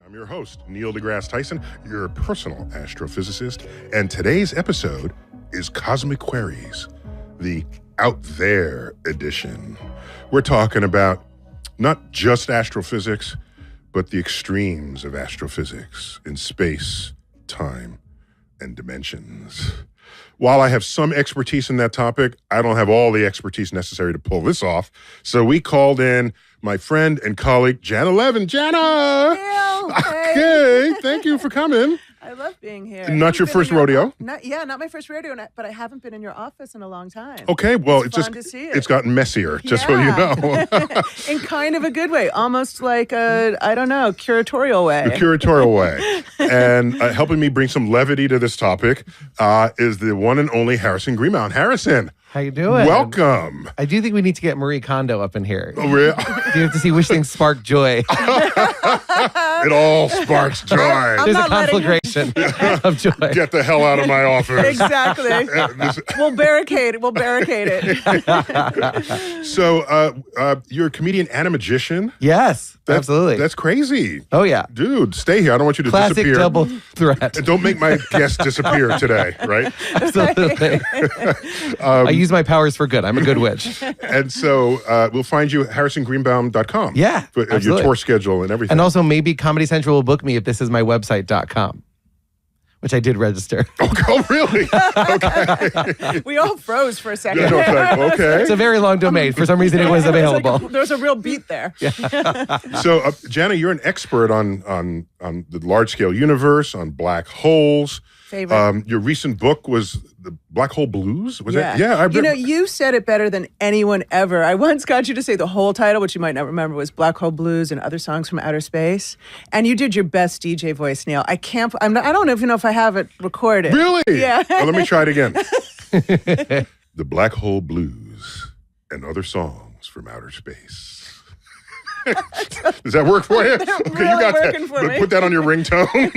I'm your host, Neil deGrasse Tyson, your personal astrophysicist, and today's episode is Cosmic Queries, the Out There edition. We're talking about not just astrophysics, but the extremes of astrophysics in space, time, and dimensions. While I have some expertise in that topic, I don't have all the expertise necessary to pull this off. So we called in my friend and colleague, Jana Levin. Jana! Hey, thank you for coming. I love being here. Not your first rodeo? Not my first rodeo, but I haven't been in your office in a long time. Okay, well, it's fun to see it. It's gotten messier, just so you know. In kind of a good way, almost like a, curatorial way. A curatorial way. And helping me bring some levity to this topic is the one and only Harrison Greenbaum. Harrison. How you doing? Welcome. I do think we need to get Marie Kondo up in here. Oh, really? Do you have to see which things spark joy? It all sparks joy. There's a conflagration of joy. Get the hell out of my office. Exactly. We'll barricade it. So you're a comedian and a magician? Yes, absolutely. That's crazy. Oh, yeah. Dude, stay here. I don't want you to Classic disappear. double threat. And don't make my guest disappear today, right? Absolutely. I use my powers for good. I'm a good witch. And so we'll find you at harrisongreenbaum.com. Yeah, for your absolutely. tour schedule and everything. And also maybe Comedy Central will book me if this is my website.com, which I did register. Oh, really? Okay. We all froze for a second. Yeah, no, okay. It's a very long domain. For some reason, it was available. There was a real beat there. So, Jana, you're an expert on the large-scale universe, on black holes. Favorite. Your recent book was The Black Hole Blues? Was yeah. it? Yeah. You said it better than anyone ever. I once got you to say the whole title, which you might not remember, was Black Hole Blues and Other Songs from Outer Space. And you did your best DJ voice, Neil. I don't even know if I have it recorded. Really? Yeah. Well, let me try it again. The Black Hole Blues and Other Songs from Outer Space. Does that work for you? Okay, really you got working that. For me. Put that on your ringtone.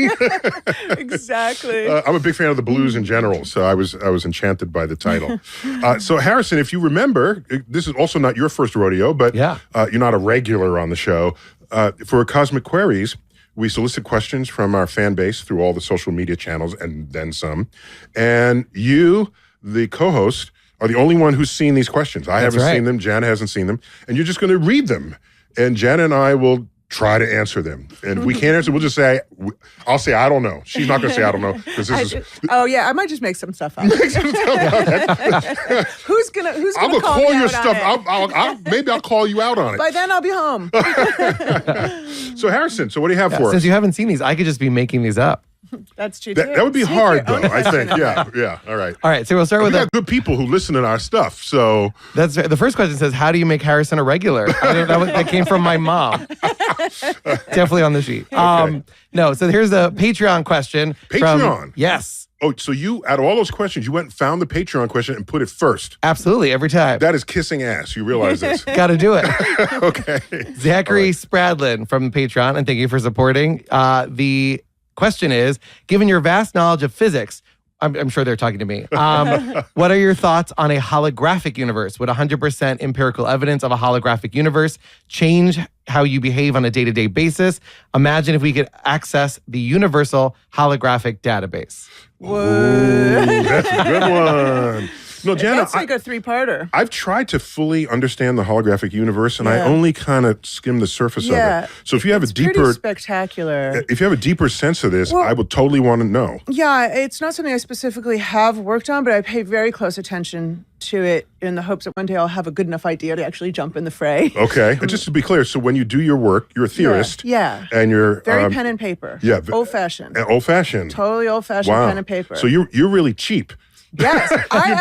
Exactly. I'm a big fan of the blues in general, so I was enchanted by the title. So Harrison, if you remember, this is also not your first rodeo, but Yeah. You're not a regular on the show. For Cosmic Queries, we solicit questions from our fan base through all the social media channels and then some. And you, the co-host, are the only one who's seen these questions. I haven't seen them. Jan hasn't seen them. And you're just going to read them. And Jan and I will try to answer them. And if we can't answer, we'll just say, I'll say, I don't know. She's not going to say, I don't know. I might just make some stuff up. Who's gonna I'll call call me your out stuff. on it? Maybe I'll call you out on it. By then I'll be home. So Harrison, so what do you have for us? Since you haven't seen these, I could just be making these up. That's true too. That would be hard, though, I think. Yeah. All right. All right, so we'll start We with got good people who listen to our stuff, so... That's the first question says, how do you make Harrison a regular? That came from my mom. Definitely on the sheet. Okay. No, so here's the Patreon question. Patreon? Yes. Oh, so you, out of all those questions, you went and found the Patreon question and put it first. Absolutely, every time. That is kissing ass. You realize this. Got to do it. Okay. Zachary Spradlin from Patreon, and thank you for supporting. The question is, given your vast knowledge of physics, I'm sure they're talking to me. What are your thoughts on a holographic universe? Would 100% empirical evidence of a holographic universe change how you behave on a day-to-day basis? Imagine if we could access the universal holographic database. Ooh, that's a good one. No, Jana, That's like a three-parter. I've tried to fully understand the holographic universe, and I only kind of skim the surface of it. So if you have it's pretty spectacular. If you have a deeper sense of this, I would totally want to know. Yeah, it's not something I specifically have worked on, but I pay very close attention to it in the hopes that one day I'll have a good enough idea to actually jump in the fray. Okay. And just to be clear, so when you do your work, you're a theorist. Yeah. And you're... Very pen and paper. Yeah. Old-fashioned. Old-fashioned. Totally old-fashioned pen and paper. So you're really cheap. Yes.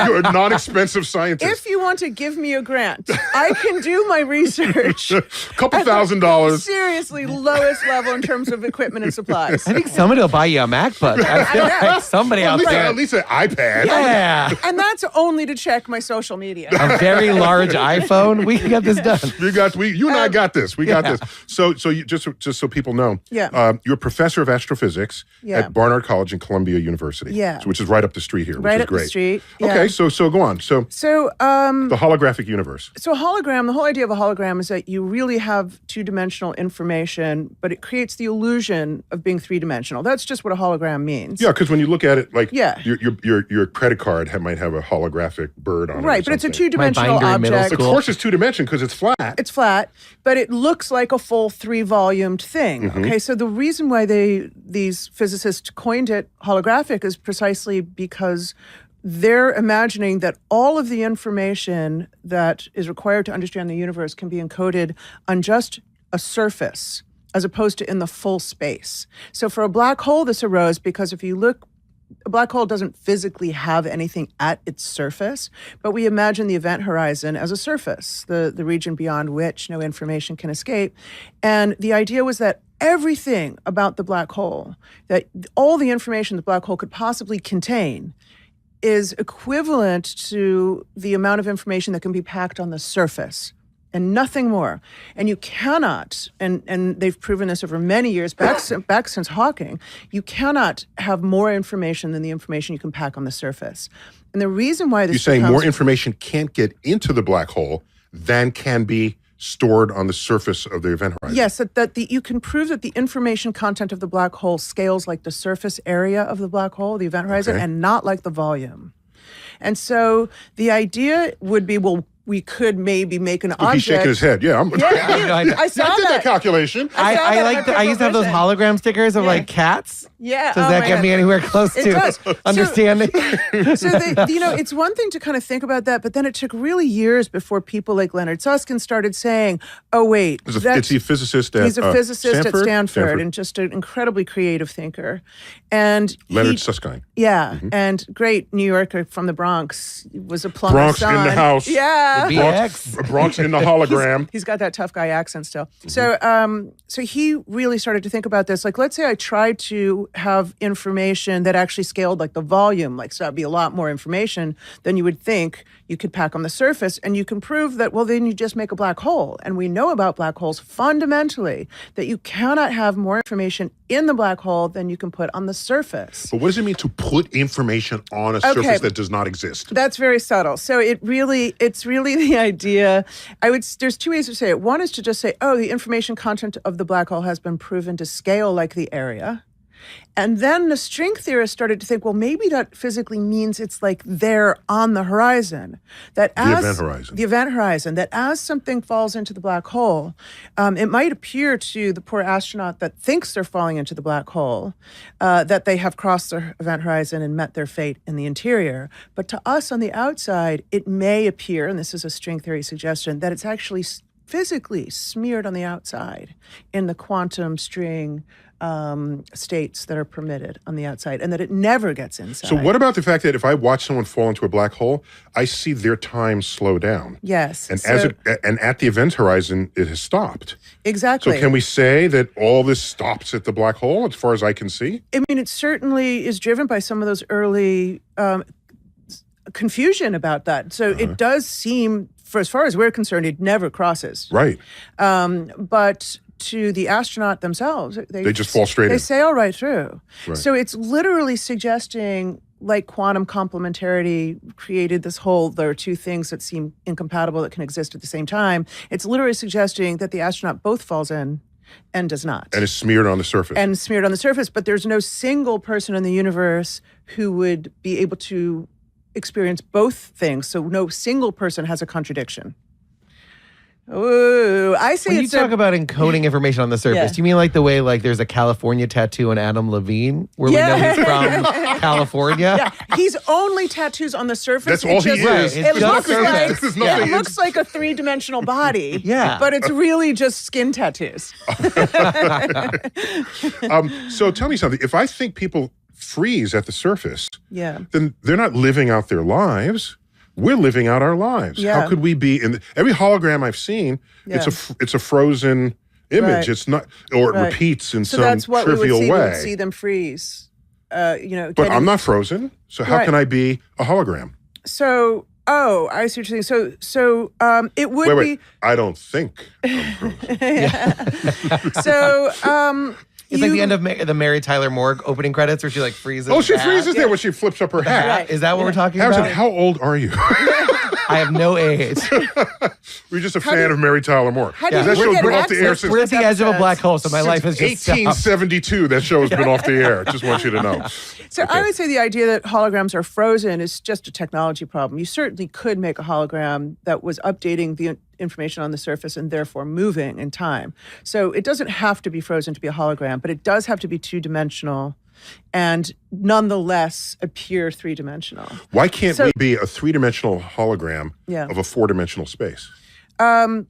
You're a non-expensive scientist. If you want to give me a grant, I can do my research. Couple $1,000. Seriously, lowest level in terms of equipment and supplies. I think somebody will buy you a MacBook. I feel like somebody out there. At least an iPad. Yeah. And that's only to check my social media. A very large iPhone. We can get this done. You and I got this. We got this. So you, just so people know, you're a professor of astrophysics at Barnard College and Columbia University, which is right up the street here, which is great. great. street. Okay, so go on. So the holographic universe. So a hologram, the whole idea of a hologram is that you really have two-dimensional information, but it creates the illusion of being three-dimensional. That's just what a hologram means. Yeah, because when you look at it, like your credit card might have a holographic bird on it. Right, but it's a two-dimensional My binder in middle object. Of course, it's two-dimensional because it's flat. It's flat, but it looks like a full three-volumed thing. Mm-hmm. Okay, so the reason why these physicists coined it holographic is precisely because they're imagining that all of the information that is required to understand the universe can be encoded on just a surface as opposed to in the full space. So for a black hole, this arose because if you look, a black hole doesn't physically have anything at its surface, but we imagine the event horizon as a surface, the region beyond which no information can escape. And the idea was that everything about the black hole, that all the information the black hole could possibly contain, is equivalent to the amount of information that can be packed on the surface and nothing more. And you cannot, and they've proven this over many years, back since Hawking, you cannot have more information than the information you can pack on the surface. And the reason why this You're saying more information can't get into the black hole than can be stored on the surface of the event horizon. Yes, you can prove that the information content of the black hole scales like the surface area of the black hole, the event horizon, and not like the volume. And so the idea would be, well, we could maybe make an object. He's shaking his head. Yeah, I saw I did that that. calculation. I used to have those hologram stickers of like cats. Yeah. Does that get me anywhere close It to does. understanding? So it's one thing to kind of think about that, but then it took really years before people like Leonard Susskind started saying, "Oh wait, It's a physicist at he's a physicist Stanford? at Stanford and just an incredibly creative thinker." And Leonard Susskind. yeah, and great New Yorker from the Bronx, was a plumber's Bronx son. in the house. Yeah. The BX. Bronx in the hologram. He's got that tough guy accent still. So he really started to think about this. Like, let's say I tried to have information that actually scaled like the volume, like so that'd be a lot more information than you would think you could pack on the surface. And you can prove that, well, then you just make a black hole. And we know about black holes fundamentally that you cannot have more information in the black hole than you can put on the surface. But what does it mean to put information on a surface that does not exist? That's very subtle. So it's really the idea. There's two ways to say it. One is to just say, oh, the information content of the black hole has been proven to scale like the area. And then the string theorists started to think, well, maybe that physically means it's like there on the horizon. The event horizon. That as something falls into the black hole, it might appear to the poor astronaut that thinks they're falling into the black hole, that they have crossed the event horizon and met their fate in the interior. But to us on the outside, it may appear, and this is a string theory suggestion, that it's actually physically smeared on the outside in the quantum string states that are permitted on the outside, and that it never gets inside. So what about the fact that if I watch someone fall into a black hole, I see their time slow down? Yes. And and at the event horizon, it has stopped. Exactly. So can we say that all this stops at the black hole, as far as I can see? I mean, it certainly is driven by some of those early confusion about that. So it does seem, for as far as we're concerned, it never crosses. Right. But to the astronaut themselves, they just fall straight in. They sail right through. Right. So it's literally suggesting, like quantum complementarity created this whole, there are two things that seem incompatible that can exist at the same time. It's literally suggesting that the astronaut both falls in and does not. And is smeared on the surface. But there's no single person in the universe who would be able to experience both things. So no single person has a contradiction. Ooh, I see. When you talk about encoding information on the surface, do you mean like the way like there's a California tattoo on Adam Levine where we know he's from California? Yeah, he's only tattoos on the surface. That's all he is. It looks like a three-dimensional body. Yeah, but it's really just skin tattoos. So tell me something. If I think people freeze at the surface, then they're not living out their lives. We're living out our lives. Yeah. How could we be in every hologram I've seen? It's a frozen image. Right. It's not, or it repeats in some that's what trivial we would see. way. We would see them freeze. But I'm not frozen. So how can I be a hologram? So, I see what you're saying. So, it would be. I don't think I'm frozen. So, It's like the end of the Mary Tyler Moore opening credits where she like freezes. Oh, she freezes there when she flips up her hat. Right. Is that what we're talking Harrison, about? how old are you? I have no age. We're just a fan of Mary Tyler Moore. How do you That get show's been off the air access? since We're at the edge of a black hole, so my life has just stopped. 1872. That show has been off the air. Just want you to know. So I would say the idea that holograms are frozen is just a technology problem. You certainly could make a hologram that was updating the information on the surface and therefore moving in time. So it doesn't have to be frozen to be a hologram, but it does have to be two-dimensional and nonetheless appear three-dimensional. Why can't we be a three-dimensional hologram of a four-dimensional space? That's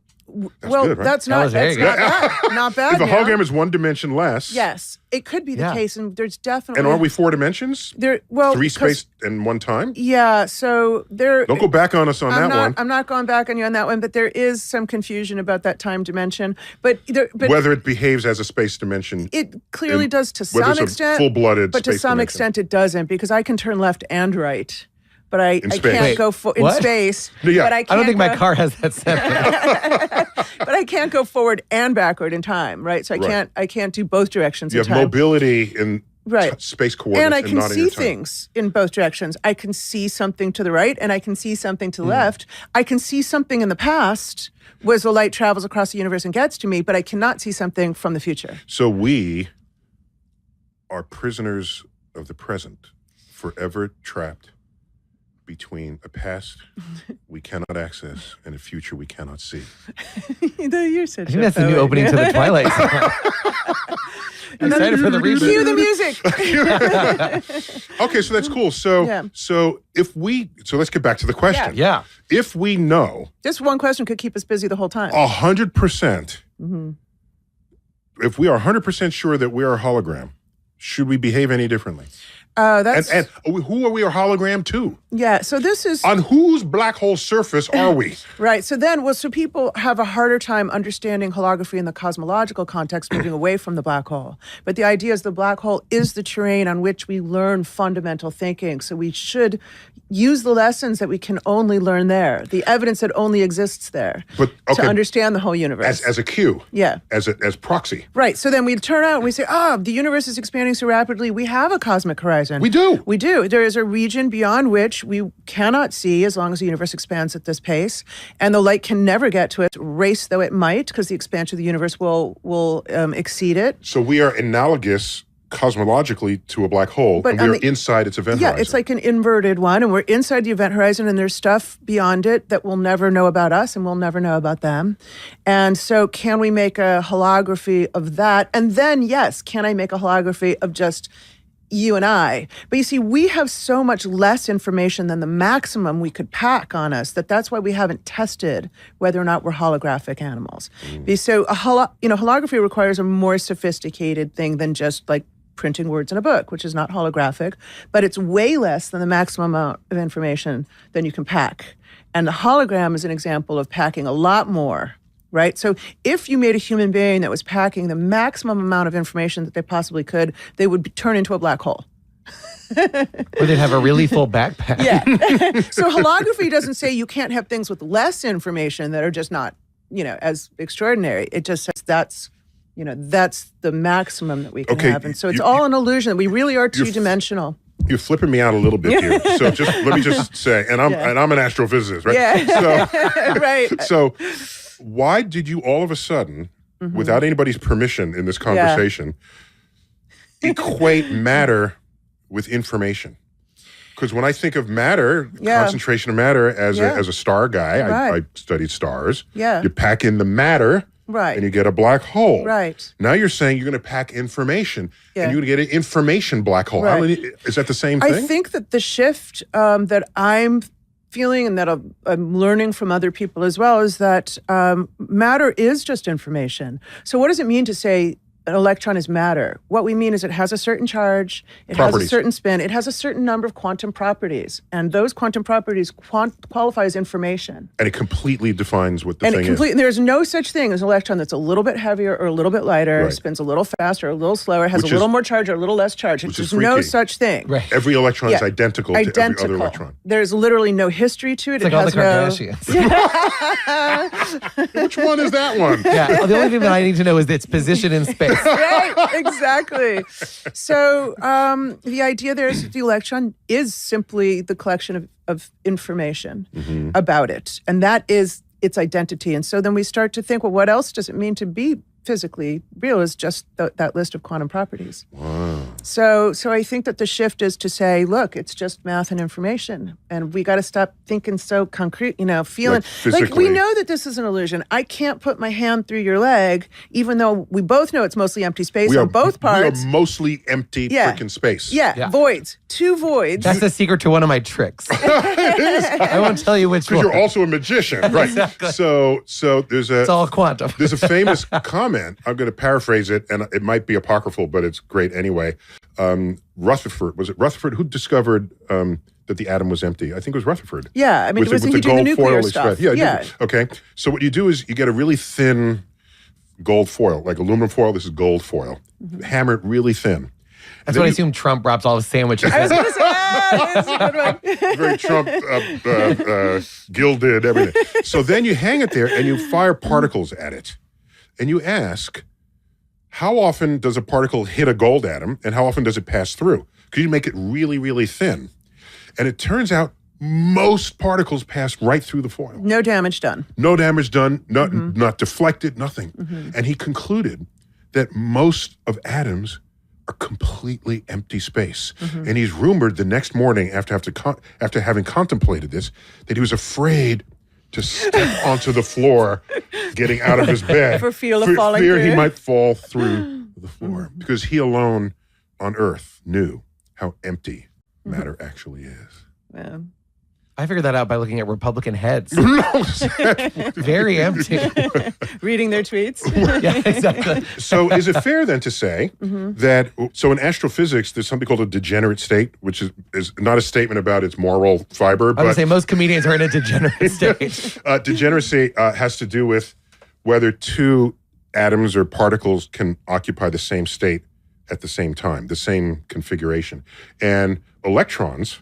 good, right? That's That not was very that's not bad. Not bad. If a Neil. hologram is one dimension less, Yes, it could be the case, and there's definitely. and are we four dimensions? Three Three space and one time? Yeah, so there. Don't go back on us on that one. I'm not going back on you on that one, but there is some confusion about that time dimension. But Whether it behaves as a space dimension, it clearly does to whether some it's a extent. full-blooded but to space some dimension. extent it doesn't, because I can turn left and right. But I space. can't Wait, go in what? space. Yeah. But I I don't think my go- car has that set. But I can't go forward and backward in time, right? So I can't do both directions you in have time. mobility in Right. space coordinates And I can not in your see time. things in both directions. I can see something to the right and I can see something to the left. I can see something in the past as the light travels across the universe and gets to me, but I cannot see something from the future. So we are prisoners of the present, forever trapped between a past we cannot access and a future we cannot see. You're such I think that's the new opening to the Twilight Zone. I'm excited for the reboot. Cue the music. Okay, so that's cool. So Yeah. so let's get back to the question. Yeah. If we know Just one question could keep us busy the whole time. 100%, if we are 100% sure that we are a hologram, should we behave any differently? That's And who are we a hologram to? yeah. So this is On whose black hole surface are we? right. So then, so people have a harder time understanding holography in the cosmological context, moving away from the black hole. But the idea is the black hole is the terrain on which we learn fundamental thinking. So we should use the lessons that we can only learn there, the evidence that only exists there, But, okay, to understand the whole universe. as a cue, Yeah. as proxy. Right. So then we turn out and we say, the universe is expanding so rapidly. We have a cosmic horizon. We do. We do. There is a region beyond which we cannot see as long as the universe expands at this pace. And the light can never get to it, race though it might, because the expansion of the universe will exceed it. So we are analogous cosmologically to a black hole, But and we on are inside its event Yeah, horizon. it's like an inverted one, and we're inside the event horizon, and there's stuff beyond it that we'll never know about us, and we'll never know about them. And so, can we make a holography of that? And then, yes, can I make a holography of just you and I? But you see, we have so much less information than the maximum we could pack on us that's why we haven't tested whether or not we're holographic animals. So, holography requires a more sophisticated thing than just like printing words in a book, which is not holographic, but it's way less than the maximum amount of information than you can pack. And the hologram is an example of packing a lot more, right? So if you made a human being that was packing the maximum amount of information that they possibly could, they would turn into a black hole. Or they'd have a really full backpack. Yeah. So holography doesn't say you can't have things with less information that are just not, as extraordinary. It just says that's the maximum that we can Okay, have. And so it's all an illusion. We really are two-dimensional. You're flipping me out a little bit here. So let me just say, and I'm an astrophysicist, right? Yeah. Right. So why did you all of a sudden, without anybody's permission in this conversation, equate matter with information? Because when I think of matter, concentration of matter as a star guy, I studied stars. Yeah. You pack in the matter. Right. And you get a black hole. Right. Now you're saying you're going to pack information, Yeah. and you're going to get an information black hole. Right. Is that the same thing? I think that the shift that I'm feeling and that I'm learning from other people as well is that matter is just information. So what does it mean to say an electron is matter? What we mean is it has a certain charge, it has a certain spin, it has a certain number of quantum properties, and those quantum properties qualify as information. And it completely defines what the thing is. And there's no such thing as an electron that's a little bit heavier or a little bit lighter, Right. spins a little faster, or a little slower, has Which a little is- more charge or a little less charge. which There's is no freaky. such thing. Right. Every electron is Yeah. identical to every other electron. There's literally no history to it. It's like all the Kardashians. Which one is that one? Yeah. The only thing that I need to know is its position in space. Right, exactly. So the idea there is that the electron is simply the collection of information about it. And that is its identity. And so then we start to think, well, what else does it mean to be physically real is just that list of quantum properties. Wow. So I think that the shift is to say, look, it's just math and information. And we got to stop thinking so concrete, feeling like we know that this is an illusion. I can't put my hand through your leg, even though we both know it's mostly empty space on both parts. We are mostly empty freaking space. Yeah, voids. 2 voids. That's the secret to one of my tricks. I won't tell you which one. Because you're also a magician, right? Exactly. So it's all quantum. There's a famous comment. I'm going to paraphrase it, and it might be apocryphal, but it's great anyway. Rutherford who discovered that the atom was empty? I think it was Rutherford. Yeah, I mean, with he the doing the gold nuclear foil stuff. Yeah. Okay. So what you do is you get a really thin gold foil, like aluminum foil. This is gold foil. Hammer it really thin. That's what I assume Trump wraps all his sandwiches I was in. going to say, that's a good one. Very Trump gilded everything. So then you hang it there and you fire particles at it. And you ask, how often does a particle hit a gold atom and how often does it pass through? Because you make it really, really thin. And it turns out most particles pass right through the foil. No damage done. No damage done, not deflected, nothing. And he concluded that most of atoms are completely empty space. And he's rumored the next morning after having contemplated this, that he was afraid to step onto the floor, getting out of his bed. For fear of falling fear through. he might fall through the floor. Because he alone on Earth knew how empty matter actually is. Yeah. I figured that out by looking at Republican heads. Very empty. Reading their tweets. Yeah, exactly. So is it fair then to say that, so in astrophysics, there's something called a degenerate state, which is not a statement about its moral fiber, I but would say most comedians are in a degenerate state. degeneracy has to do with whether 2 atoms or particles can occupy the same state at the same time, the same configuration. And electrons,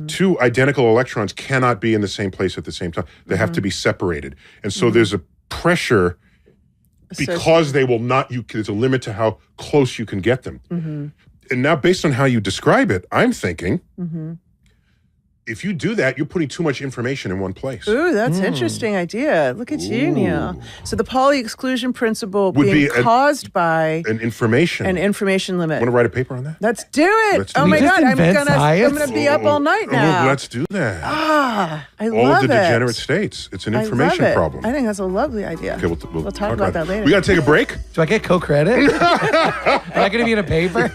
2 identical electrons cannot be in the same place at the same time. They have to be separated. And so there's a pressure because they will not, there's a limit to how close you can get them. And now based on how you describe it, I'm thinking, if you do that, you're putting too much information in one place. Ooh, that's an interesting idea. Look at you, Neil. So the Pauli exclusion principle Would being be caused by an information limit. Want to write a paper on that? Let's do it. Let's do Oh my it. God, I'm Invent science? gonna be up all night now. Let's do that. I All love of the it. degenerate states. It's an I information love it. problem. I think that's a lovely idea. Okay, we'll talk about that later. We got to take a break. Do I get co-credit? Am I going to be in a paper?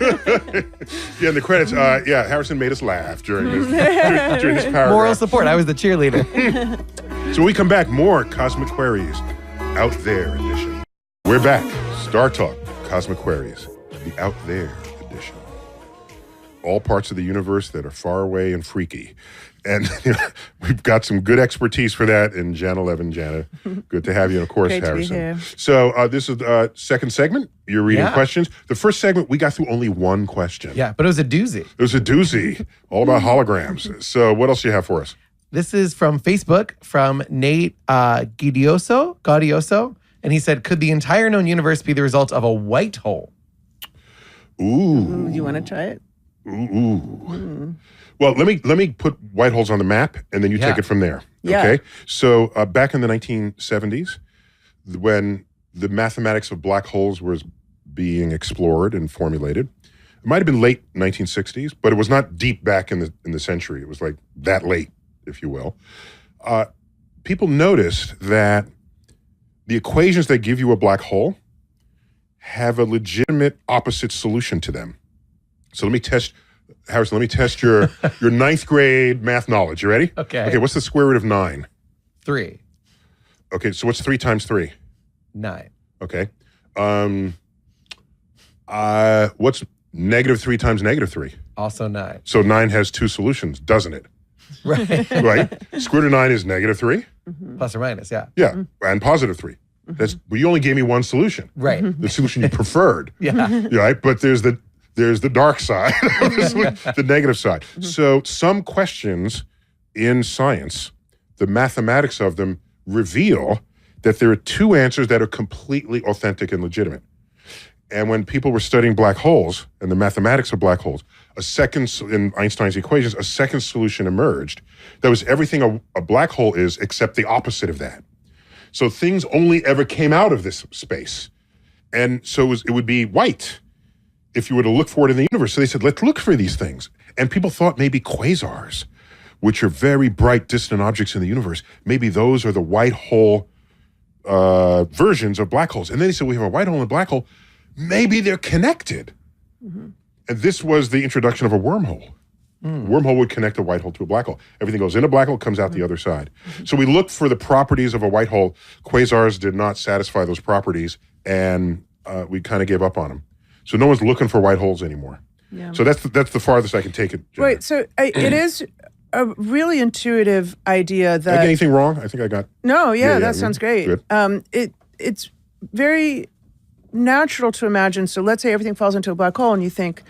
Yeah, in the credits, Harrison made us laugh during this paragraph. Moral support. I was the cheerleader. So when we come back, more Cosmic Queries Out There edition. We're back. Star Talk, Cosmic Queries, the Out There edition. All parts of the universe that are far away and freaky. And we've got some good expertise for that in Jan 11. Jana, good to have you. And of course, Great to be Harrison. here. So this is the second segment. You're reading Yeah. questions. The first segment, we got through only one question. Yeah, but it was a doozy. It was a doozy, all about holograms. So what else do you have for us? This is from Facebook from Nate Gaudioso. And he said, could the entire known universe be the result of a white hole? Ooh. You want to try it? Ooh. Well, let me put white holes on the map, and then you take Yeah. it from there. Yeah. Okay. So back in the 1970s, when the mathematics of black holes was being explored and formulated, it might have been late 1960s, but it was not deep back in the century. It was like that late, if you will. People noticed that the equations that give you a black hole have a legitimate opposite solution to them. So let me test, Harrison, let me test your 9th grade math knowledge. You ready? Okay. Okay, what's the square root of 9? 3, Okay, so what's 3 times 3? 9. Okay. What's negative 3 times negative 3? Also 9. So 9 has 2 solutions, doesn't it? Right. Right? Square root of 9 is negative 3? Plus or minus, yeah. Yeah, and positive 3. But you only gave me one solution. Right. The solution you preferred. Yeah. Right? But there's the dark side, the negative side. So some questions in science, the mathematics of them reveal that there are 2 answers that are completely authentic and legitimate. And when people were studying black holes and the mathematics of black holes, in Einstein's equations, a second solution emerged that was everything a black hole is except the opposite of that. So things only ever came out of this space. And so it would be white if you were to look for it in the universe. So they said, let's look for these things. And people thought maybe quasars, which are very bright, distant objects in the universe, maybe those are the white hole versions of black holes. And then they said, we have a white hole and a black hole. Maybe they're connected. Mm-hmm. And this was the introduction of a wormhole. A wormhole would connect a white hole to a black hole. Everything goes in a black hole, comes out the other side. So we looked for the properties of a white hole. Quasars did not satisfy those properties, and we kind of gave up on them. So no one's looking for white holes anymore. Yeah. So that's the farthest I can take it. Jenna. Right. So it is a really intuitive idea that. Did I get anything wrong? I think I got. No. Yeah, that sounds great. Good. It's very natural to imagine. So let's say everything falls into a black hole, and you think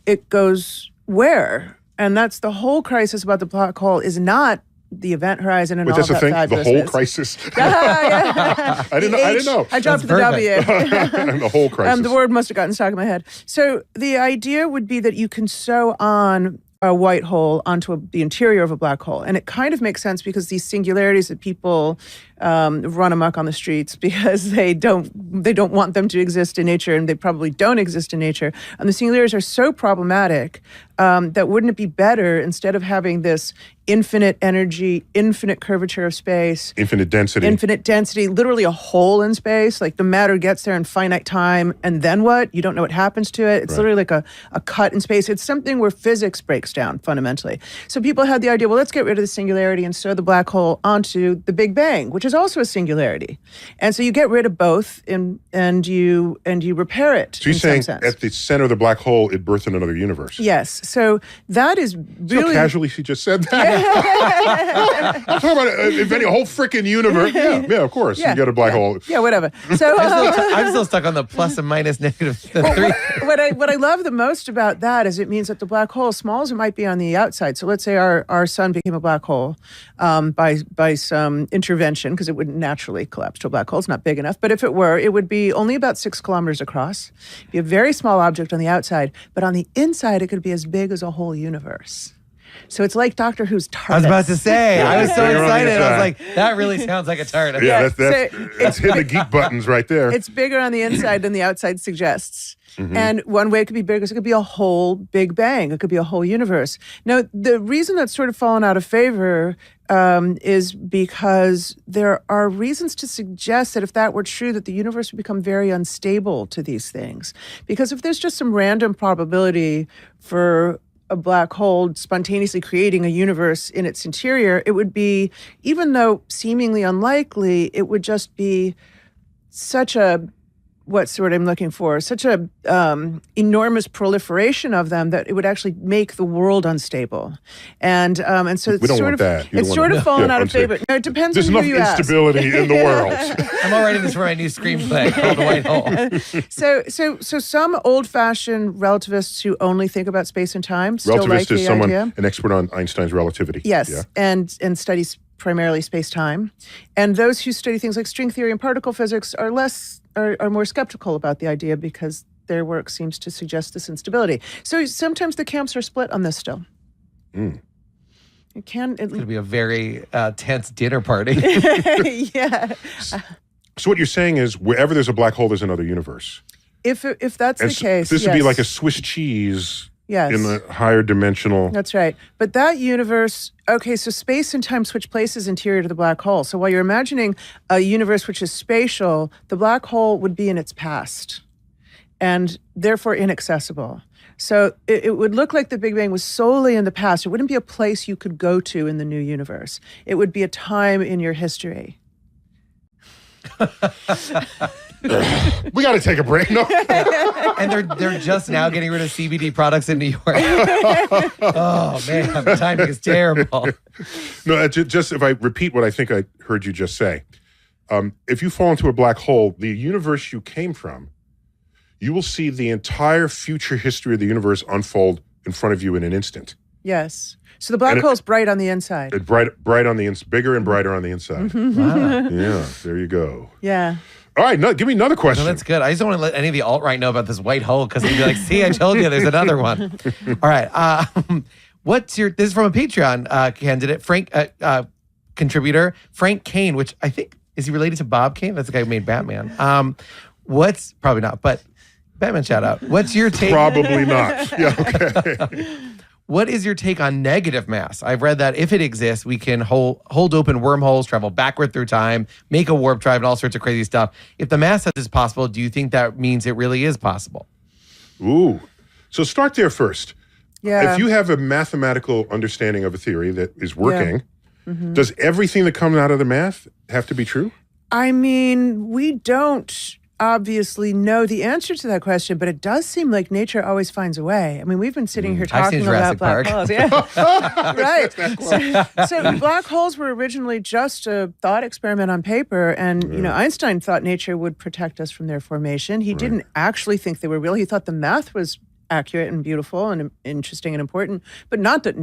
it goes where? And that's the whole crisis about the black hole is not the event horizon and all that's that the thing. fabulousness. The whole crisis. Yeah. I didn't know. I dropped the W. And the whole crisis. The word must have gotten stuck in my head. So the idea would be that you can sew on a white hole onto the interior of a black hole. And it kind of makes sense because these singularities that people run amok on the streets because they don't want them to exist in nature, and they probably don't exist in nature. And the singularities are so problematic that wouldn't it be better, instead of having this infinite energy, infinite curvature of space, infinite density, literally a hole in space, like the matter gets there in finite time, and then what? You don't know what happens to it. It's literally like a cut in space. It's something where physics breaks down fundamentally. So people had the idea, well, let's get rid of the singularity and sew the black hole onto the Big Bang, which is also a singularity. And so you get rid of both and you repair it. So you're saying at the center of the black hole, it birthed another universe. Yes. So that is really... So casually she just said that. I'm talking about inventing a whole freaking universe. Yeah, of course. You get a black hole. Yeah, whatever. So I'm still stuck on the plus and minus negative 3. What I love the most about that is it means that the black hole, small as it might be on the outside, so let's say our sun became a black hole by some intervention, because it wouldn't naturally collapse to a black hole. It's not big enough. But if it were, it would be only about 6 kilometers across. Be a very small object on the outside, but on the inside, it could be as big as a whole universe. So it's like Doctor Who's TARDIS. I was about to say. I was so excited. I was like, that really sounds like a TARDIS. Yeah, that's hitting the geek buttons right there. It's bigger on the inside than the outside suggests. Mm-hmm. And one way it could be bigger is it could be a whole Big Bang. It could be a whole universe. Now, the reason that's sort of fallen out of favor is because there are reasons to suggest that if that were true, that the universe would become very unstable to these things. Because if there's just some random probability for a black hole spontaneously creating a universe in its interior, it would be, even though seemingly unlikely, it would just be such a, what's the word I'm looking for, such a enormous proliferation of them that it would actually make the world unstable. And so it's sort of fallen out of favor. No, it depends on who you ask. There's enough instability in the world. I'm all writing this for my new screenplay called The White Hole. So some old-fashioned relativists who only think about space and time still like the idea. An expert on Einstein's relativity. Yes, yeah. and studies primarily space-time. And those who study things like string theory and particle physics are more skeptical about the idea because their work seems to suggest this instability. So sometimes the camps are split on this still. It's going to be a very tense dinner party. Yeah. So what you're saying is wherever there's a black hole, there's another universe. If that's the case, this would be like a Swiss cheese. Yes. In the higher dimensional. That's right. But that universe, okay, so space and time switch places interior to the black hole. So while you're imagining a universe which is spatial, the black hole would be in its past and therefore inaccessible. So it would look like the Big Bang was solely in the past. It wouldn't be a place you could go to in the new universe. It would be a time in your history. We got to take a break. No. And they're just now getting rid of CBD products in New York. Oh man, the timing is terrible. No, just if I repeat what I think I heard you just say, if you fall into a black hole, the universe you came from, you will see the entire future history of the universe unfold in front of you in an instant. Yes. So the black hole's bright on the inside. It's bright on the inside, bigger and brighter on the inside. Mm-hmm. Wow. Yeah, there you go. Yeah. All right, give me another question. No, that's good. I just don't want to let any of the alt-right know about this white hole because they'd be like, see, I told you there's another one. All right. This is from a Patreon candidate, Frank, contributor, Frank Kane, which I think, is he related to Bob Kane? That's the guy who made Batman. Probably not, but Batman shout out. What's your take? Probably not. Yeah, okay. What is your take on negative mass? I've read that if it exists, we can hold open wormholes, travel backward through time, make a warp drive, and all sorts of crazy stuff. If the mass is possible, do you think that means it really is possible? Ooh. So start there first. Yeah. If you have a mathematical understanding of a theory that is working, does everything that comes out of the math have to be true? I mean, we don't obviously know the answer to that question, but it does seem like nature always finds a way. I mean, we've been sitting here talking about black holes. Yeah. Right. So black holes were originally just a thought experiment on paper, and Einstein thought nature would protect us from their formation. He didn't actually think they were real. He thought the math was accurate and beautiful and interesting and important, but not that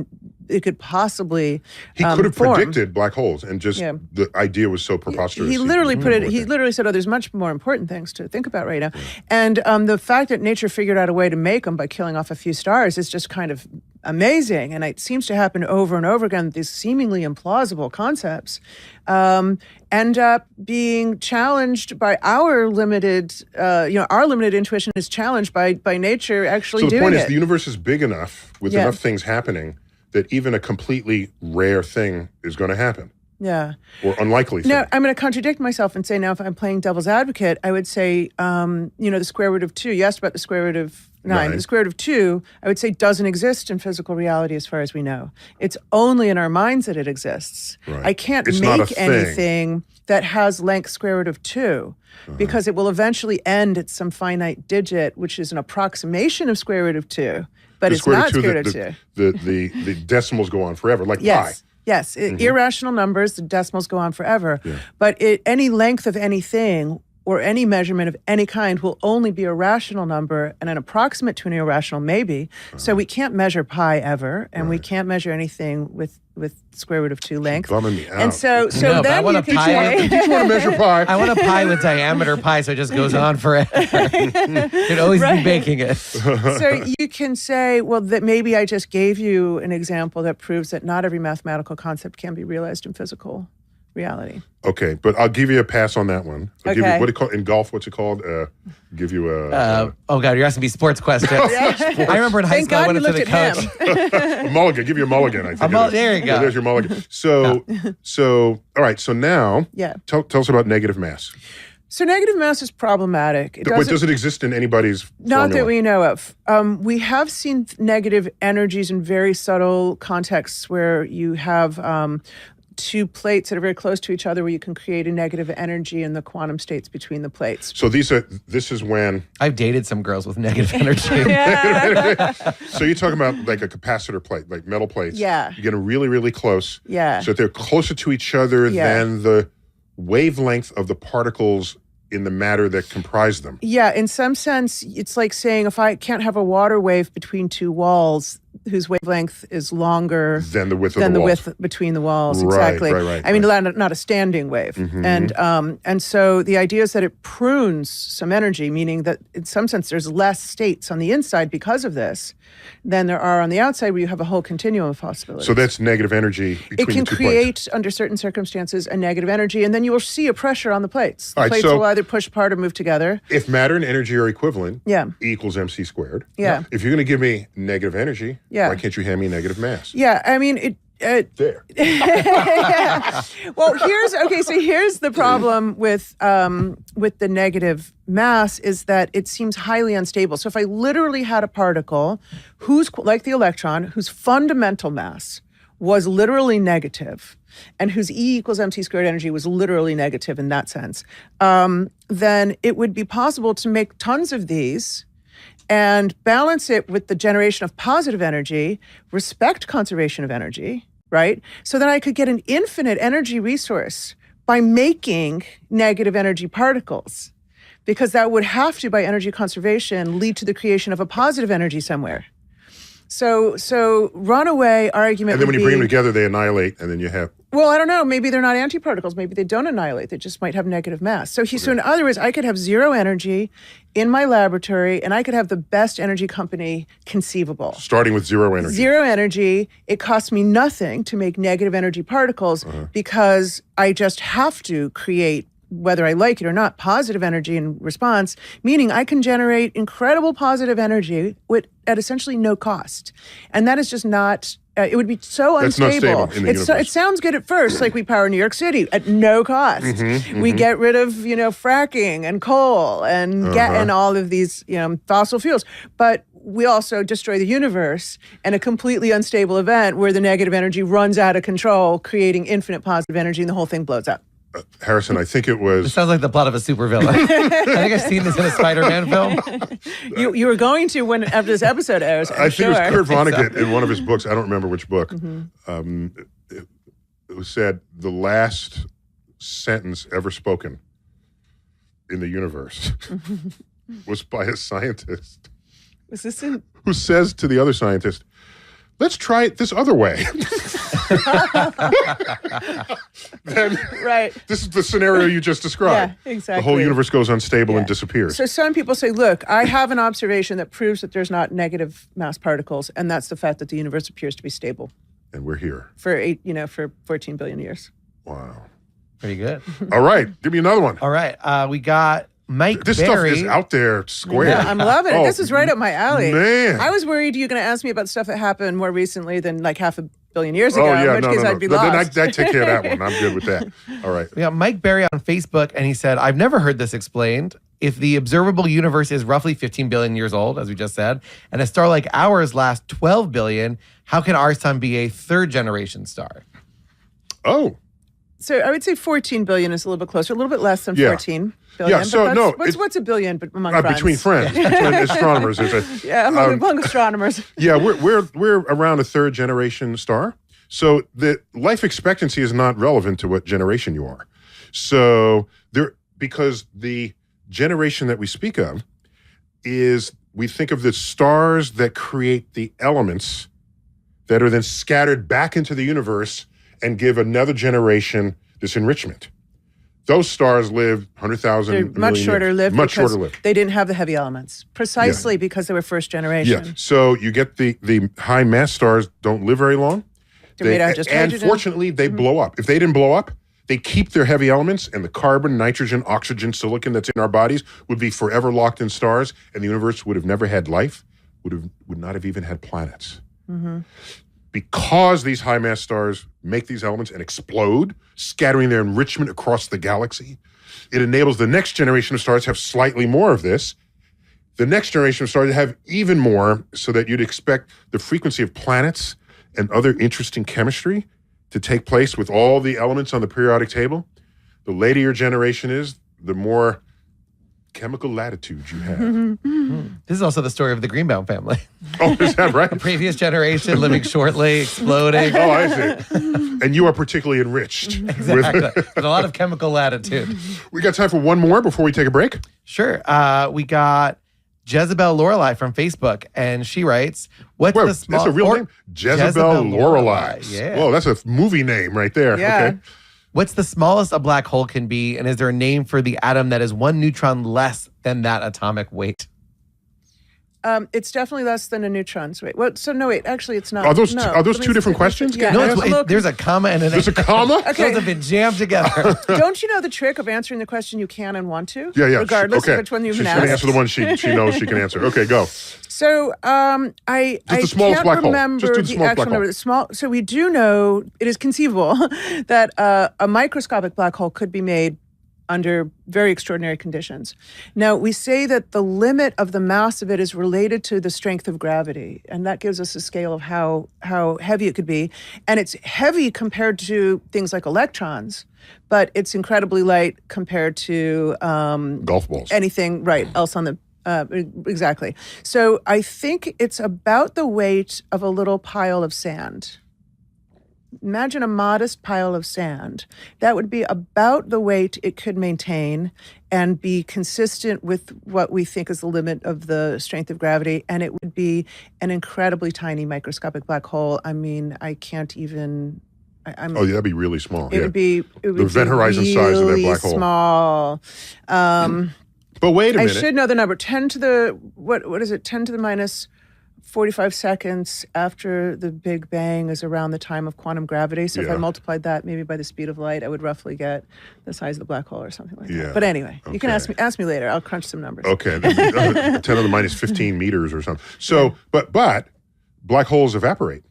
it could possibly He could have form. predicted black holes, and just the idea was so preposterous. He literally he literally said, there's much more important things to think about right now. And the fact that nature figured out a way to make them by killing off a few stars is just kind of amazing. And it seems to happen over and over again. These seemingly implausible concepts end up being challenged by our limited, our limited intuition is challenged by nature actually doing it. So the point is, the universe is big enough with enough things happening that even a completely rare thing is going to happen. Yeah. Or unlikely thing. No, I'm going to contradict myself and say now if I'm playing devil's advocate, I would say, the square root of 2. You asked about the square root of 9. The square root of 2, I would say, doesn't exist in physical reality as far as we know. It's only in our minds that it exists. Right. I can't It's not a make thing. anything that has length square root of 2 because it will eventually end at some finite digit, which is an approximation of square root of 2, but it's not square root of 2. The decimals go on forever, like pi. Yes, irrational numbers, the decimals go on forever. Yeah. But any length of anything or any measurement of any kind will only be a rational number, and an approximate to an irrational maybe. So we can't measure pi ever, and we can't measure anything with square root of 2 length. Bumming me out. And so No, then you can say... Did you want to measure pi? I want a pie with diameter pi so it just goes on forever. You'd always be baking it. So you can say, well, that maybe I just gave you an example that proves that not every mathematical concept can be realized in physical reality. Okay, but I'll give you a pass on that one. I'll give you, what do you call in golf? What's it called? Give you a. Oh God, you're asking me sports questions. I remember in high school I went up to the coach. A mulligan. Give you a mulligan. I think. There you go. Yeah, there's your mulligan. So all right. So now, tell us about negative mass. So negative mass is problematic. Does it exist in anybody's Not formula? that we know of. We have seen negative energies in very subtle contexts where you have two plates that are very close to each other where you can create a negative energy in the quantum states between the plates. So this is when... I've dated some girls with negative energy. So you're talking about like a capacitor plate, like metal plates. Yeah. You get them really, really close. Yeah. So they're closer to each other than the wavelength of the particles in the matter that comprise them. Yeah, in some sense, it's like saying if I can't have a water wave between two walls whose wavelength is longer than the width of than the the walls. width between the walls. Right, Exactly. right, I mean, not a standing wave. And so the idea is that it prunes some energy, meaning that in some sense there's less states on the inside because of this than there are on the outside where you have a whole continuum of possibilities. So that's negative energy between it can the two create, plates. under certain circumstances, a negative energy, and then you will see a pressure on the plates. The All right, plates so will either push apart or move together. If matter and energy are equivalent, Yeah. E equals mc squared. Yeah. If you're going to give me negative energy, Yeah. why can't you hand me negative mass? Yeah, I mean, There. Well, here's the problem with the negative mass is that it seems highly unstable. So if I literally had a particle whose, like the electron, whose fundamental mass was literally negative, and whose E equals mc squared energy was literally negative in that sense, then it would be possible to make tons of these and balance it with the generation of positive energy, respect conservation of energy, right? So then I could get an infinite energy resource by making negative energy particles, because that would have to, by energy conservation, lead to the creation of a positive energy somewhere. So runaway argument. And then when would you bring them be- together, they annihilate, and then you have Well, I don't know. Maybe they're not antiparticles. Maybe they don't annihilate. They just might have negative mass. So so in other words, I could have zero energy in my laboratory, and I could have the best energy company conceivable. Starting with zero energy. Zero energy. It costs me nothing to make negative energy particles because I just have to create, whether I like it or not, positive energy in response, meaning I can generate incredible positive energy at essentially no cost. And that is just not, it would be so unstable. That's not stable in the universe. It sounds good at first, like we power New York City at no cost. We get rid of, fracking and coal and and all of these, fossil fuels. But we also destroy the universe in a completely unstable event where the negative energy runs out of control, creating infinite positive energy, and the whole thing blows up. Harrison, I think it It was... sounds like the plot of a supervillain. I think I've seen this in a Spider-Man film. You were going to when after this episode airs. I think it was Kurt Vonnegut in one of his books. I don't remember which book. It was said the last sentence ever spoken in the universe was by a scientist Was this in? who says to the other scientist, "Let's try it this other way." Then, Right. this is the scenario you just described. Yeah, exactly. The whole universe goes unstable and disappears. So some people say, look, I have an observation that proves that there's not negative mass particles, and that's the fact that the universe appears to be stable And we're here. for 14 billion years. Wow. Pretty good. All right, give me another one. All right. We got Mike This Berry. stuff is out there square. Yeah, I'm loving it. Oh, This is right up my alley. man. I was worried you're going to ask me about stuff that happened more recently than like 500 million years ago, Oh, yeah, in which case I'd be Then lost. I take care of that one. I'm good with that. All right. We got Mike Berry on Facebook, and he said, I've never heard this explained. If the observable universe is roughly 15 billion years old, as we just said, and a star like ours lasts 12 billion, how can our sun be a third generation star? Oh, So I would say 14 billion is a little bit closer, a little bit less than Yeah. 14 billion. Yeah, so but no, what's a billion but among friends? between friends, between astronomers. Among astronomers. Yeah, we're around a third generation star. So the life expectancy is not relevant to what generation you are. So because the generation that we speak of is, we think of the stars that create the elements that are then scattered back into the universe and give another generation this enrichment. Those stars live 100,000 They're much million shorter years. lived Much because shorter lived. they didn't have the heavy elements, precisely because they were first generation. Yeah. So you get the high mass stars don't live very long. They're made out of just and hydrogen. fortunately, they blow up. If they didn't blow up, they keep their heavy elements, and the carbon, nitrogen, oxygen, silicon that's in our bodies would be forever locked in stars, and the universe would have never had life, would not have even had planets. Because these high mass stars make these elements and explode, scattering their enrichment across the galaxy, it enables the next generation of stars to have slightly more of this. The next generation of stars to have even more, so that you'd expect the frequency of planets and other interesting chemistry to take place with all the elements on the periodic table. The later your generation is, the more chemical latitude you have. This is also the story of the Greenbaum family. Oh, is that right? Previous generation living shortly, exploding. Oh, I see. And you are particularly enriched. Exactly. With a lot of chemical latitude. We got time for one more before we take a break? Sure. We got Jezebel Lorelei from Facebook, and she writes, "What's Wait, the small?" that's a real name? Jezebel Lorelei. Yeah. Whoa, that's a movie name right there. Yeah. Okay. What's the smallest a black hole can be, and is there a name for the atom that is 1 neutron less than that atomic weight? It's definitely less than a neutron's weight. Well, so no, wait, actually it's not. Are those no. are those Let me two see. different questions? Yeah, No, I'm a little there's a comma and an There's a comma? Okay. Those have been jammed together. Don't you know the trick of answering the question you can and want to? Yeah. Regardless okay. of which one you've She's been going to asked. answer the one she knows she can answer. Okay, go. So I the smallest can't black hole. remember Just do the the smallest actual black hole. number. The small. So we do know it is conceivable that a microscopic black hole could be made under very extraordinary conditions. Now, we say that the limit of the mass of it is related to the strength of gravity, and that gives us a scale of how heavy it could be. And it's heavy compared to things like electrons, but it's incredibly light compared to Golf balls. anything else on the exactly. So I think it's about the weight of a little pile of sand. Imagine a modest pile of sand. That would be about the weight it could maintain and be consistent with what we think is the limit of the strength of gravity. And it would be an incredibly tiny microscopic black hole. I mean, I can't even Oh, yeah, that'd be really small. It would be the event horizon size of that really black hole. Small. But wait a minute. I should know the number. 10 to the what is it? 10 to the minus 45 seconds after the Big Bang is around the time of quantum gravity. So if I multiplied that maybe by the speed of light, I would roughly get the size of the black hole or something like that. But anyway, you can ask me later. I'll crunch some numbers. Okay, 10 to the minus 15 meters or something. So, but black holes evaporate.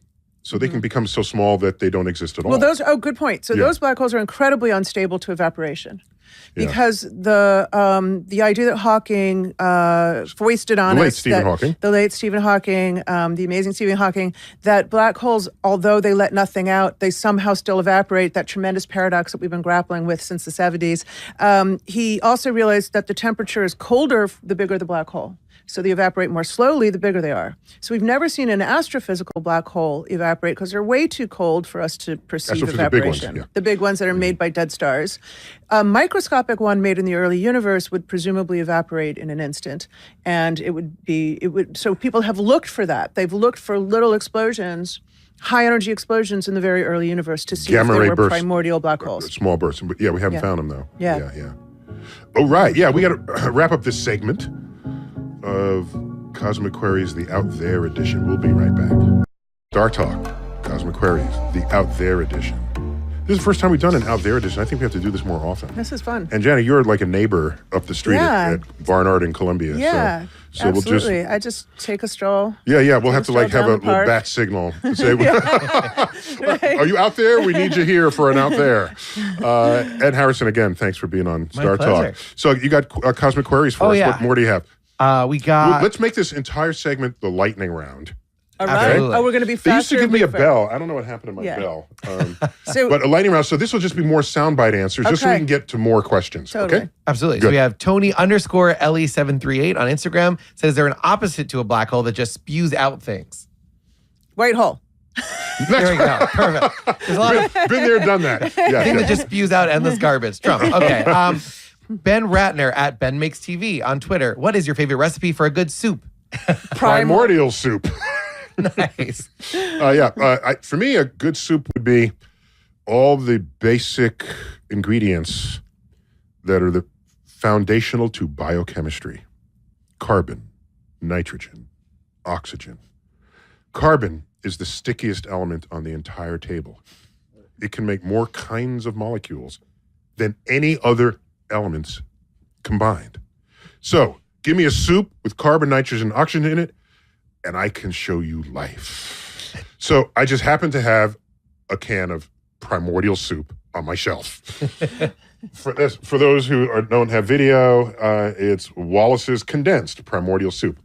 So they can become so small that they don't exist at all. Well, good point. So those black holes are incredibly unstable to evaporation. Because the idea that Hawking foisted on us, the late Stephen Hawking, the amazing Stephen Hawking, that black holes, although they let nothing out, they somehow still evaporate, that tremendous paradox that we've been grappling with since the 70s. He also realized that the temperature is colder the bigger the black hole. So they evaporate more slowly the bigger they are. So we've never seen an astrophysical black hole evaporate because they're way too cold for us to perceive evaporation. The big ones that are made by dead stars. A microscopic one made in the early universe would presumably evaporate in an instant. And so people have looked for that. They've looked for little explosions, high energy explosions in the very early universe to see if there were primordial black holes. Small bursts. But we haven't found them though. Yeah. Oh, right. Yeah, we got to wrap up this segment of Cosmic Queries, the Out There edition. We'll be right back. Star Talk, Cosmic Queries, the Out There edition. This is the first time we've done an Out There edition. I think we have to do this more often. This is fun. And Jana, you're like a neighbor up the street at Barnard in Columbia. Yeah, so absolutely. I just take a stroll. Yeah. We'll have to have a little bat signal and say, are you out there? We need you here for an Out There. Ed Harrison, again, thanks for being on Star Talk. So you got Cosmic Queries for us. Yeah. What more do you have? Let's make this entire segment the lightning round. All right. Absolutely. Oh, we're going to be faster. They used to give me a bell. I don't know what happened to my bell. But a lightning round. So this will just be more soundbite answers, just so we can get to more questions. Totally. Okay? Absolutely. Good. So we have Tony_LE738 on Instagram. Says they're an opposite to a black hole that just spews out things. White hole. There we go. Perfect. There's a lot of been there, done that. Yeah, thing that just spews out endless garbage. Trump. Okay. Ben Ratner at Ben Makes TV on Twitter. What is your favorite recipe for a good soup? Primordial soup. Nice. For me, a good soup would be all the basic ingredients that are the foundational to biochemistry. Carbon, nitrogen, oxygen. Carbon is the stickiest element on the entire table. It can make more kinds of molecules than any other elements combined. So, give me a soup with carbon, nitrogen, oxygen in it, and I can show you life. So I just happen to have a can of primordial soup on my shelf. For those who don't have video, it's Wallace's condensed primordial soup.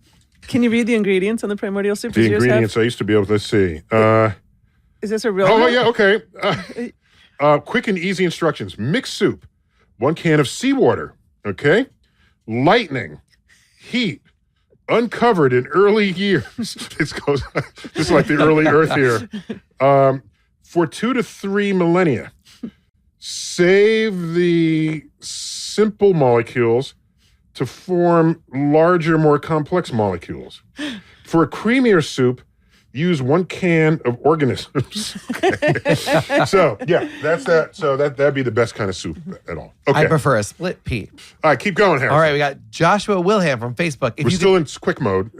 Can you read the ingredients on the primordial soup? The ingredients I used to be able to see. Is this a real? Oh, yeah, okay. Quick and easy instructions. Mixed soup. 1 can of seawater. Okay. Lightning. Heat. Uncovered in early years. This is like the early Earth here. For 2 to 3 millennia. Save the simple molecules to form larger, more complex molecules. For a creamier soup, use 1 can of organisms. So, that's that. So that'd be the best kind of soup at all. Okay. I prefer a split pea. All right, keep going, Harrison. All right, we got Joshua Wilham from Facebook. We're still in quick mode,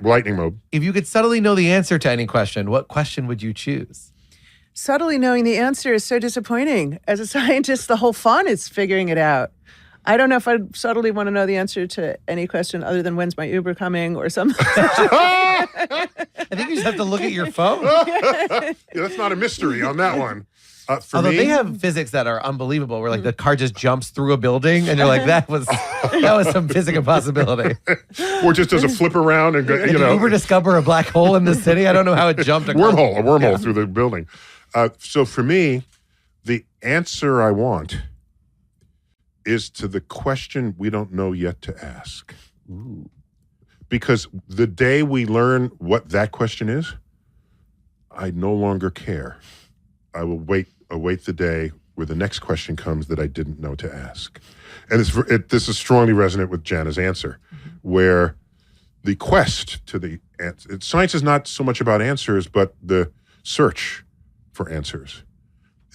lightning mode. If you could subtly know the answer to any question, what question would you choose? Subtly knowing the answer is so disappointing. As a scientist, the whole fun is figuring it out. I don't know if I'd subtly want to know the answer to any question other than when's my Uber coming or something. I think you just have to look at your phone. That's not a mystery on that one. Although they have physics that are unbelievable, where like the car just jumps through a building, and you're like, that was some physics impossibility. Or just does a flip around and go, Did Uber discover a black hole in the city? I don't know how it jumped. A wormhole through the building. So for me, the answer I want is to the question we don't know yet to ask. Ooh. Because the day we learn what that question is, I no longer care. I will await the day where the next question comes that I didn't know to ask. And this is strongly resonant with Jana's answer, where the quest to the science is not so much about answers, but the search for answers.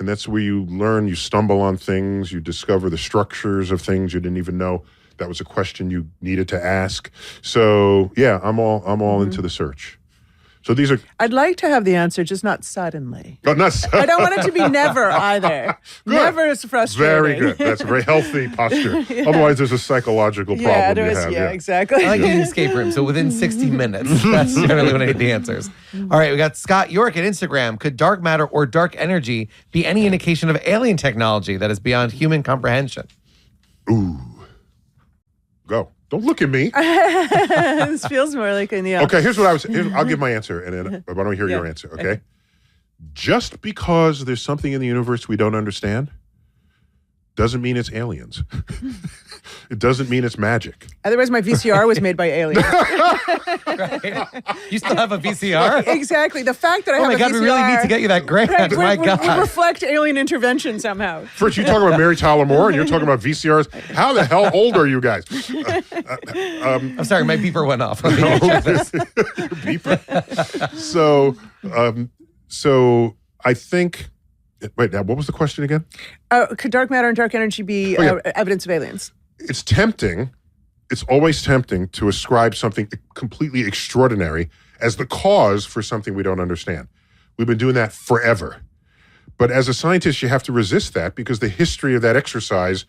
And that's where you learn, you stumble on things, you discover the structures of things you didn't even know that was a question you needed to ask. So yeah, I'm all into the search. So these are. I'd like to have the answer, just not suddenly. Oh, not I don't want it to be never either. Never is frustrating. Very good. That's a very healthy posture. Otherwise, there's a psychological problem you have. Yeah, exactly. I like the escape room. So within 60 minutes, that's generally when I need the answers. All right, we got Scott York at Instagram. Could dark matter or dark energy be any indication of alien technology that is beyond human comprehension? Ooh. Go. Don't look at me. This feels more like in the Okay, I'll give my answer, and then I want to hear your answer, okay? Just because there's something in the universe we don't understand doesn't mean it's aliens. It doesn't mean it's magic. Otherwise, my VCR was made by aliens. Right. You still have a VCR? Exactly. The fact that I have a VCR. Oh my God, we really need to get you that grant. Right, My God. we reflect alien intervention somehow. First, you talk about Mary Tyler Moore, and you're talking about VCRs. How the hell old are you guys? I'm sorry, my beeper went off. Beeper. So I think. Wait, now what was the question again? Could dark matter and dark energy be evidence of aliens? It's tempting. It's always tempting to ascribe something completely extraordinary as the cause for something we don't understand. We've been doing that forever. But as a scientist, you have to resist that because the history of that exercise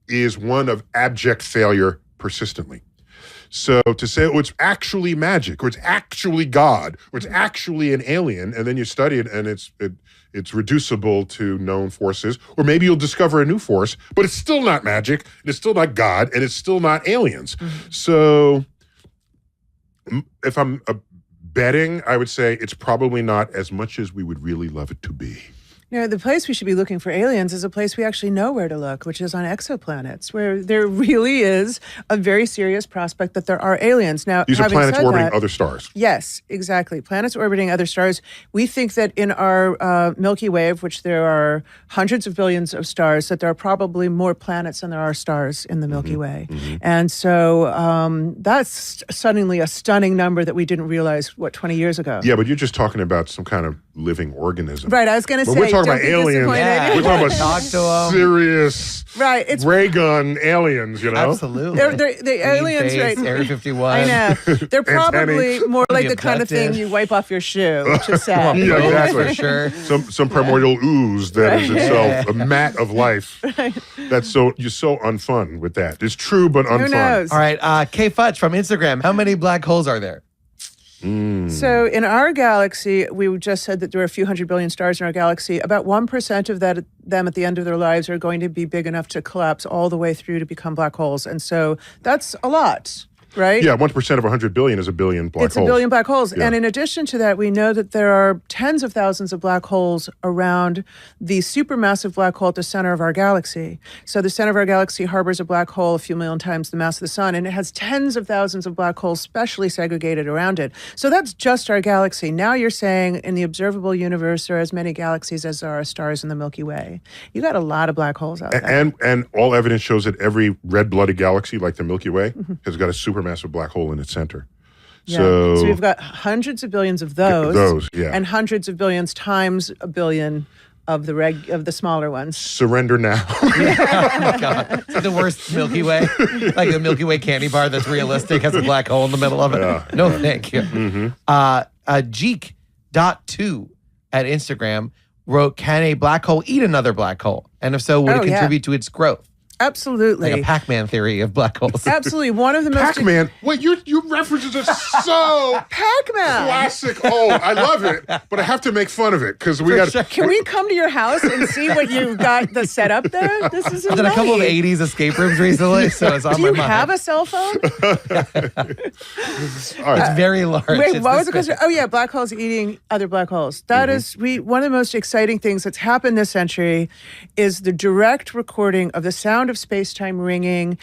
is one of abject failure persistently. So to say, oh, it's actually magic, or it's actually God, or it's actually an alien, and then you study it and it's reducible to known forces, or maybe you'll discover a new force, but it's still not magic, and it's still not God, and it's still not aliens. Mm-hmm. So if I'm betting, I would say it's probably not as much as we would really love it to be. You know, the place we should be looking for aliens is a place we actually know where to look, which is on exoplanets, where there really is a very serious prospect that there are aliens. Now, these are planets orbiting other stars. Yes, exactly. Planets orbiting other stars. We think that in our Milky Way, of which there are hundreds of billions of stars, that there are probably more planets than there are stars in the Milky Way. Mm-hmm. And so that's suddenly a stunning number that we didn't realize, 20 years ago. Yeah, but you're just talking about some kind of living organism. Right, I was going to say. We're talking about aliens. Yeah. We're talking about serious ray gun aliens, you know? Absolutely. They're the aliens, face, right? Area 51. I know. They're probably more like the kind of thing you wipe off your shoe, which is sad. Yeah, exactly. For sure. Some primordial ooze that is itself a mat of life. Right. That's you're so unfun with that. It's true, but unfun. Who knows? All right, K Futch from Instagram. How many black holes are there? So in our galaxy, we just said that there are a few hundred billion stars in our galaxy. About 1% of them at the end of their lives are going to be big enough to collapse all the way through to become black holes. And so that's a lot, right? Yeah, 1% of 100 billion is a billion black holes. It's a billion black holes. Yeah. And in addition to that, we know that there are tens of thousands of black holes around the supermassive black hole at the center of our galaxy. So the center of our galaxy harbors a black hole a few million times the mass of the sun, and it has tens of thousands of black holes specially segregated around it. So that's just our galaxy. Now you're saying in the observable universe, there are as many galaxies as there are stars in the Milky Way. You got a lot of black holes out there. And all evidence shows that every red-blooded galaxy, like the Milky Way, has got a supermassive black hole in its center. Yeah. So we've got hundreds of billions of those, and hundreds of billions times a billion of the smaller ones. Surrender now. Oh my God. It's like the worst Milky Way. Like the Milky Way candy bar that's realistic has a black hole in the middle of it. Yeah. No, thank you. Jeek.2 at Instagram wrote, can a black hole eat another black hole? And if so, would it contribute to its growth? Absolutely. Like a Pac-Man theory of black holes. Absolutely. One of the most... Pac-Man? Wait, your references are so Pac-Man. classic. Oh, I love it, but I have to make fun of it because we got... Sure. Can we come to your house and see what you got the setup there? This is I've done a couple of 80s escape rooms recently, so it's on Do my you mind. have a cell phone? All right. It's very large. Wait, It's what this was the question? big. Oh, yeah, black holes eating other black holes. That is one of the most exciting things that's happened this century is the direct recording of the sound amount of space-time ringing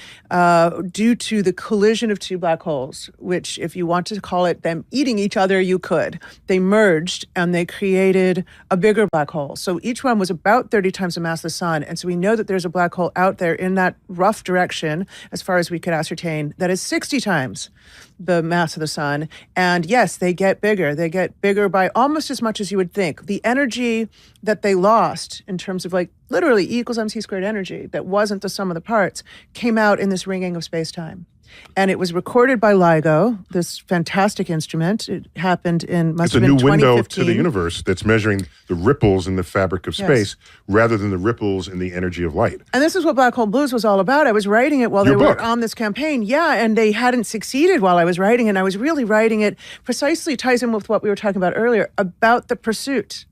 due to the collision of two black holes, which if you want to call it them eating each other, you could. They merged and they created a bigger black hole. So each one was about 30 times the mass of the sun. And so we know that there's a black hole out there in that rough direction, as far as we could ascertain, that is 60 times the mass of the sun. And yes, they get bigger. They get bigger by almost as much as you would think. The energy that they lost in terms of like literally E equals mc squared energy that wasn't the sum of the parts came out in this ringing of space-time. And it was recorded by LIGO, this fantastic instrument. It happened in, must have been 2015. It's a new window to the universe that's measuring the ripples in the fabric of space rather than the ripples in the energy of light. And this is what Black Hole Blues was all about. I was writing it while Your they book. were on this campaign. Yeah, and they hadn't succeeded while I was writing it. And I was really writing it precisely, ties in with what we were talking about earlier, about the pursuit.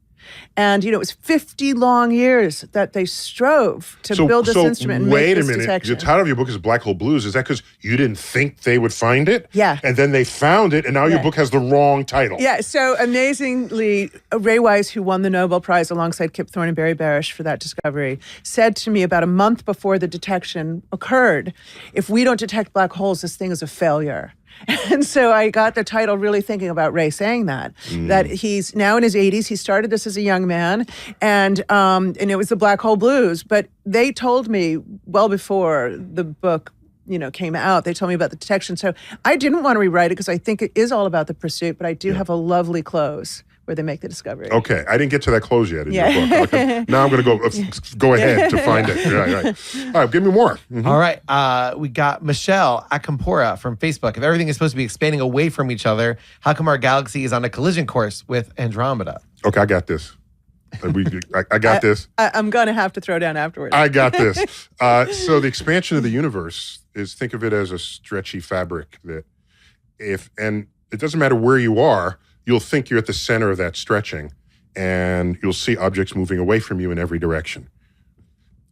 And, you know, it was 50 long years that they strove to build this instrument and make this detection. Wait a minute. The title of your book is Black Hole Blues. Is that because you didn't think they would find it? Yeah. And then they found it, and now your book has the wrong title. Yeah, so amazingly, Ray Weiss, who won the Nobel Prize alongside Kip Thorne and Barry Barish for that discovery, said to me about a month before the detection occurred, if we don't detect black holes, this thing is a failure. And so I got the title really thinking about Ray saying that he's now in his 80s. He started this as a young man, and it was the Black Hole Blues. But they told me well before the book, you know, came out, they told me about the detection. So I didn't want to rewrite it because I think it is all about the pursuit, but I do have a lovely close where they make the discovery. Okay, I didn't get to that close yet in your book. Okay. Now I'm going to go ahead to find it. Right. All right, give me more. Mm-hmm. All right, we got Michelle Akampora from Facebook. If everything is supposed to be expanding away from each other, how come our galaxy is on a collision course with Andromeda? Okay, I got this. I got this. I'm going to have to throw down afterwards. I got this. So the expansion of the universe is, think of it as a stretchy fabric that and it doesn't matter where you are, you'll think you're at the center of that stretching, and you'll see objects moving away from you in every direction.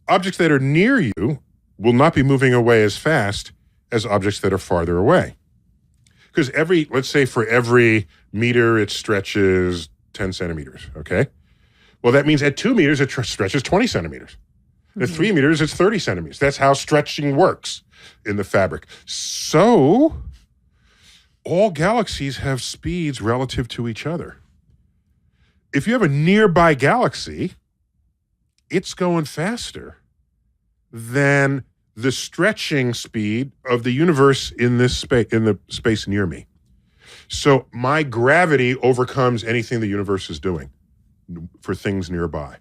Objects that are near you will not be moving away as fast as objects that are farther away. Because let's say for every meter, it stretches 10 centimeters, okay? Well, that means at 2 meters, it stretches 20 centimeters. At 3 meters, it's 30 centimeters. That's how stretching works in the fabric. So all galaxies have speeds relative to each other. If you have a nearby galaxy, it's going faster than the stretching speed of the universe in the space near me. So my gravity overcomes anything the universe is doing for things nearby.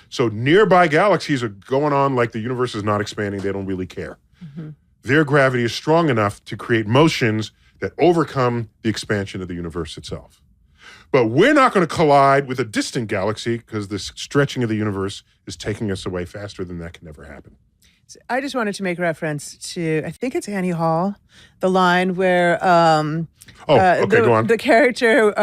So nearby galaxies are going on like the universe is not expanding. They don't really care. Mm-hmm. Their gravity is strong enough to create motions that overcome the expansion of the universe itself. But we're not going to collide with a distant galaxy because the stretching of the universe is taking us away faster than that can never happen. I just wanted to make reference to, I think it's Annie Hall, the line where go on. The character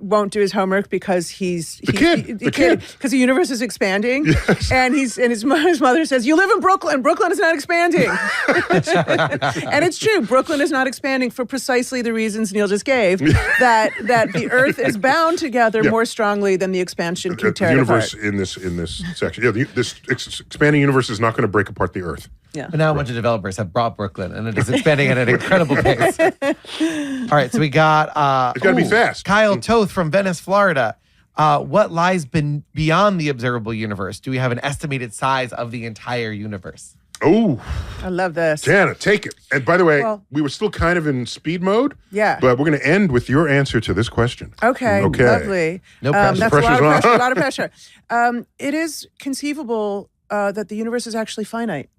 won't do his homework because the kid because the universe is expanding, yes. and his mother says, "You live in Brooklyn. Brooklyn is not expanding," and it's true. Brooklyn is not expanding for precisely the reasons Neil just gave. that the Earth is bound together more strongly than the expansion can tear it apart. The universe in this section, this expanding universe is not going to break apart the Earth. Yeah. But now a bunch of developers have brought Brooklyn, and it is expanding at an incredible pace. All right, so we got... it's got to be fast. Kyle Toth from Venice, Florida. What lies beyond the observable universe? Do we have an estimated size of the entire universe? Oh. I love this. Janet, take it. And by the way, we were still kind of in speed mode. Yeah. But we're going to end with your answer to this question. Okay. Lovely. No pressure. That's a lot of pressure. It is conceivable that the universe is actually finite,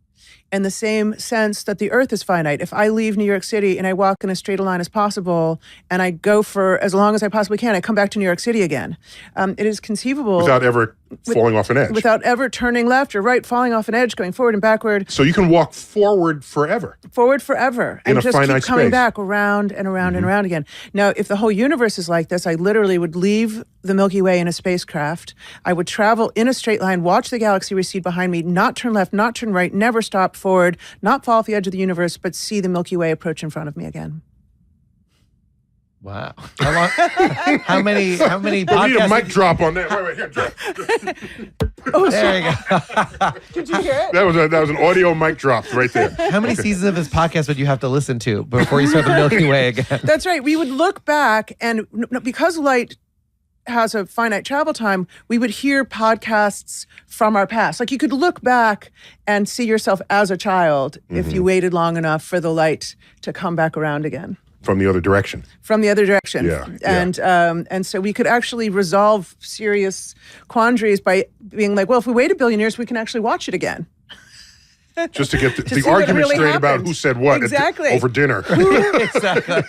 in the same sense that the Earth is finite. If I leave New York City and I walk in as straight a line as possible, and I go for as long as I possibly can, I come back to New York City again. It is conceivable without ever falling off an edge, without ever turning left or right, falling off an edge, going forward and backward. So you can walk forward forever, and just keep coming back around and around and around again. Now, if the whole universe is like this, I literally would leave the Milky Way in a spacecraft. I would travel in a straight line, watch the galaxy recede behind me, not turn left, not turn right, never stop forward, not fall off the edge of the universe, but see the Milky Way approach in front of me again. Wow. How long? How many podcasts? We need a mic drop on that. Wait, here, drop. There you go. Did you hear it? That was an audio mic drop right there. How many seasons of this podcast would you have to listen to before you start the Milky Way again? That's right. We would look back, and because light has a finite travel time, we would hear podcasts from our past. Like you could look back and see yourself as a child if you waited long enough for the light to come back around again. From the other direction. From the other direction. Yeah, And so we could actually resolve serious quandaries by being like, well, if we wait 1 billion years, we can actually watch it again. Just to get the see what argument really straight about happened. who said what Exactly. over dinner. Exactly.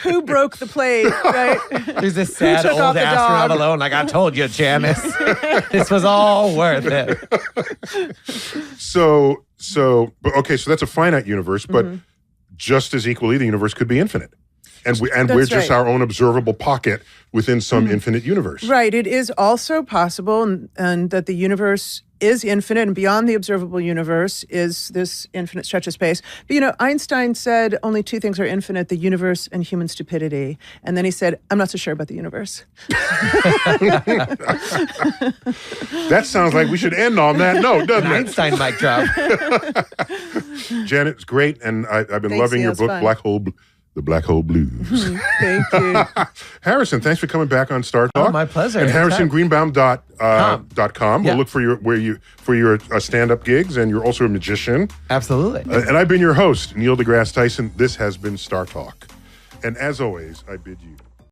Who broke the plate, right? There's this sad took old off the astronaut dog? alone. Like I told you, Janice, this was all worth it. So that's a finite universe, but just as equally, the universe could be infinite. And we're just right. our own observable pocket within some infinite universe. Right. It is also possible and that the universe is infinite, and beyond the observable universe is this infinite stretch of space. But, Einstein said only two things are infinite, the universe and human stupidity. And then he said, I'm not so sure about the universe. That sounds like we should end on that note, doesn't it? Einstein mic drop. Janet, it's great. And I've been Thanks, loving Neil, your it's book, fun. The Black Hole Blues. Thank you. Harrison, thanks for coming back on Star Talk. Oh, my pleasure. And Anytime. HarrisonGreenbaum.com. Yeah. We'll look for your stand-up gigs, and you're also a magician. Absolutely. And I've been your host, Neil deGrasse Tyson. This has been Star Talk. And as always, I bid you